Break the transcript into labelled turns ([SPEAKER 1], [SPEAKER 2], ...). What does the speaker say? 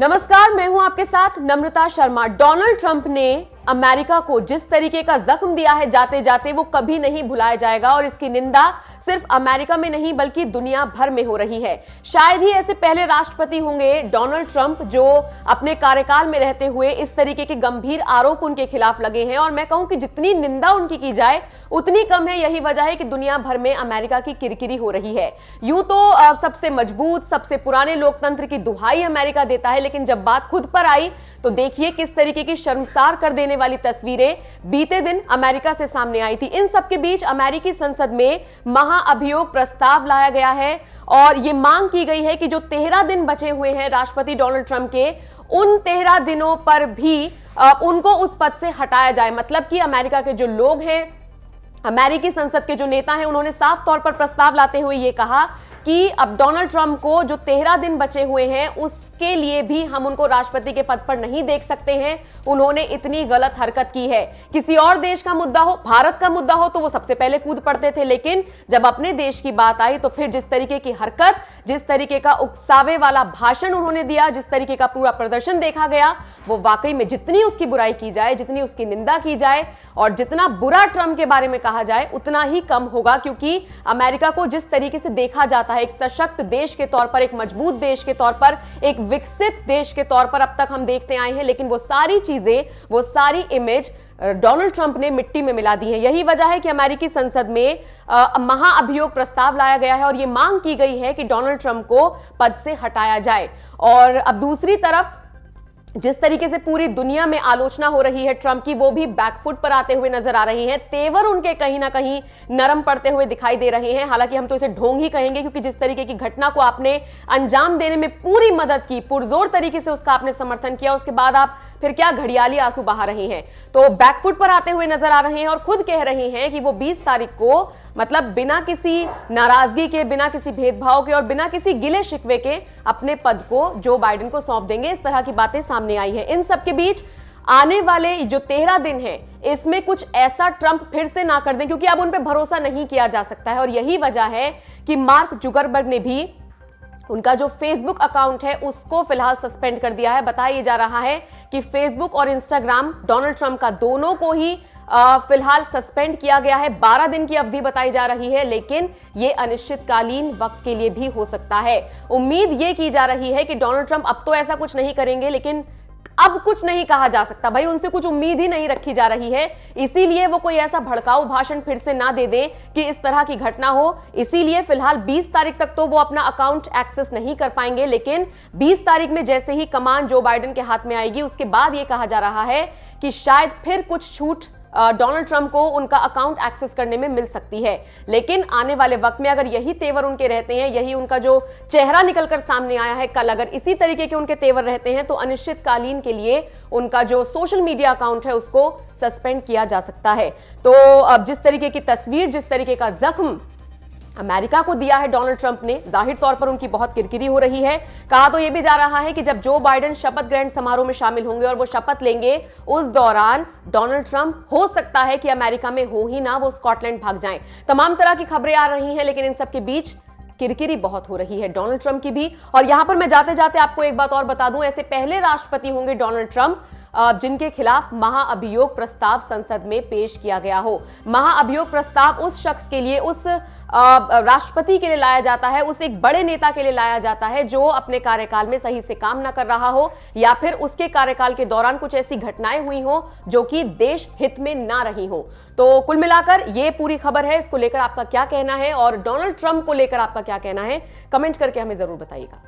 [SPEAKER 1] नमस्कार, मैं हूं आपके साथ नम्रता शर्मा। डोनाल्ड ट्रंप ने अमेरिका को जिस तरीके का जख्म दिया है जाते जाते वो कभी नहीं भुलाया जाएगा और इसकी निंदा सिर्फ अमेरिका में नहीं बल्कि दुनिया भर में हो रही है। शायद ही ऐसे पहले राष्ट्रपति होंगे डोनाल्ड ट्रंप जो अपने कार्यकाल में रहते हुए इस तरीके के गंभीर आरोप उनके खिलाफ लगे हैं और मैं कहूं कि जितनी निंदा उनकी की जाए उतनी कम है। यही वजह है कि दुनिया भर में अमेरिका की किरकिरी हो रही है। यूं तो सबसे मजबूत सबसे पुराने लोकतंत्र की दुहाई अमेरिका देता है, लेकिन जब बात खुद पर आई तो देखिए किस तरीके की शर्मसार कर देने वाली तस्वीरें बीते दिन अमेरिका से सामने आई थी। इन सबके बीच अमेरिकी संसद में महाअभियोग प्रस्ताव लाया गया है और यह मांग की गई है कि जो 13 दिन बचे हुए हैं राष्ट्रपति डोनाल्ड ट्रंप के, उन 13 दिनों पर भी उनको उस पद से हटाया जाए। मतलब कि अमेरिका के जो लोग हैं, अमेरिकी संसद के जो नेता हैं, उन्होंने साफ तौर पर प्रस्ताव लाते हुए यह कहा कि अब डोनाल्ड ट्रंप को जो 13 दिन बचे हुए हैं उसके लिए भी हम उनको राष्ट्रपति के पद पर नहीं देख सकते हैं। उन्होंने इतनी गलत हरकत की है। किसी और देश का मुद्दा हो, भारत का मुद्दा हो तो वो सबसे पहले कूद पड़ते थे, लेकिन जब अपने देश की बात आई तो फिर जिस तरीके की हरकत, जिस तरीके का उकसावे वाला भाषण उन्होंने दिया, जिस तरीके का पूरा प्रदर्शन देखा गया, वो वाकई में जितनी उसकी बुराई की जाए, जितनी उसकी निंदा की जाए और जितना बुरा ट्रंप के बारे में कहा जाए उतना ही कम होगा। क्योंकि अमेरिका को जिस तरीके से देखा जाता है एक सशक्त देश के तौर पर, एक मजबूत देश के तौर पर, एक विकसित देश के तौर पर अब तक हम देखते आए हैं, लेकिन वो सारी चीजें, वो सारी इमेज डोनाल्ड ट्रंप ने मिट्टी में मिला दी है। यही वजह है कि अमेरिकी संसद में महाअभियोग प्रस्ताव लाया गया है और यह मांग की गई है कि डोनाल्ड ट्रंप को पद से हटाया जाए। और अब दूसरी तरफ जिस तरीके से पूरी दुनिया में आलोचना हो रही है ट्रंप की, वो भी बैकफुट पर आते हुए नजर आ रही हैं। तेवर उनके कहीं ना कहीं नरम पड़ते हुए दिखाई दे रहे हैं। हालांकि हम तो इसे ढोंग ही कहेंगे, क्योंकि जिस तरीके की घटना को आपने अंजाम देने में पूरी मदद की, पुरजोर तरीके से उसका आपने समर्थन किया, उसके बाद आप फिर क्या घड़ियाली आंसू बहा रही हैं। तो बैकफुट पर आते हुए नजर आ रहे हैं और खुद कह रही हैं कि वो 20 तारीख को, मतलब बिना किसी नाराजगी के, बिना किसी भेदभाव के और बिना किसी गिले शिकवे के अपने पद को जो बाइडेन को सौंप देंगे। इस तरह की बातें सामने आई है। इन सब के बीच आने वाले जो 13 दिन हैं, इसमें कुछ ऐसा ट्रंप फिर से ना कर दें, क्योंकि अब उन पर भरोसा नहीं किया जा सकता है। और यही वजह है कि मार्क जुकरबर्ग ने भी उनका जो फेसबुक अकाउंट है उसको फिलहाल सस्पेंड कर दिया है। बताया जा रहा है कि फेसबुक और इंस्टाग्राम डोनाल्ड ट्रंप का दोनों को ही फिलहाल सस्पेंड किया गया है। 12 दिन की अवधि बताई जा रही है, लेकिन यह अनिश्चितकालीन वक्त के लिए भी हो सकता है। उम्मीद यह की जा रही है कि डोनाल्ड ट्रंप अब तो ऐसा कुछ नहीं करेंगे, लेकिन अब कुछ नहीं कहा जा सकता भाई, उनसे कुछ उम्मीद ही नहीं रखी जा रही है। इसीलिए वो कोई ऐसा भड़काऊ भाषण फिर से ना दे दें कि इस तरह की घटना हो। इसीलिए फिलहाल 20 तारीख तक तो वो अपना अकाउंट एक्सेस नहीं कर पाएंगे, लेकिन 20 तारीख में जैसे ही कमान जो बाइडेन के हाथ में आएगी, उसके बाद ये कहा जा रहा है कि शायद फिर कुछ छूट डोनाल्ड ट्रंप को उनका अकाउंट एक्सेस करने में मिल सकती है। लेकिन आने वाले वक्त में अगर यही तेवर उनके रहते हैं, यही उनका जो चेहरा निकलकर सामने आया है कल, अगर इसी तरीके के उनके तेवर रहते हैं, तो अनिश्चितकालीन के लिए उनका जो सोशल मीडिया अकाउंट है उसको सस्पेंड किया जा सकता है। तो अब जिस तरीके की तस्वीर, जिस तरीके का जख्म अमेरिका को दिया है डोनाल्ड ट्रंप ने, जाहिर तौर पर उनकी बहुत किरकिरी हो रही है। कहा तो यह भी जा रहा है कि जब जो बाइडेन शपथ ग्रहण समारोह में शामिल होंगे और वो शपथ लेंगे, उस दौरान डोनाल्ड ट्रंप हो सकता है कि अमेरिका में हो ही ना, वो स्कॉटलैंड भाग जाएं। तमाम तरह की खबरें आ रही हैं, लेकिन इन सब के बीच किरकिरी बहुत हो रही है डोनाल्ड ट्रंप की भी। और यहां पर मैं जाते जाते आपको एक बात और बता दूं, ऐसे पहले राष्ट्रपति होंगे डोनाल्ड ट्रंप जिनके खिलाफ महाअभियोग प्रस्ताव संसद में पेश किया गया हो। महाअभियोग प्रस्ताव उस शख्स के लिए, उस राष्ट्रपति के लिए लाया जाता है, उस एक बड़े नेता के लिए लाया जाता है जो अपने कार्यकाल में सही से काम ना कर रहा हो, या फिर उसके कार्यकाल के दौरान कुछ ऐसी घटनाएं हुई हो जो कि देश हित में ना रही हो। तो कुल मिलाकर ये पूरी खबर है। इसको लेकर आपका क्या कहना है और डोनाल्ड ट्रंप को लेकर आपका क्या कहना है, कमेंट करके हमें जरूर बताइएगा।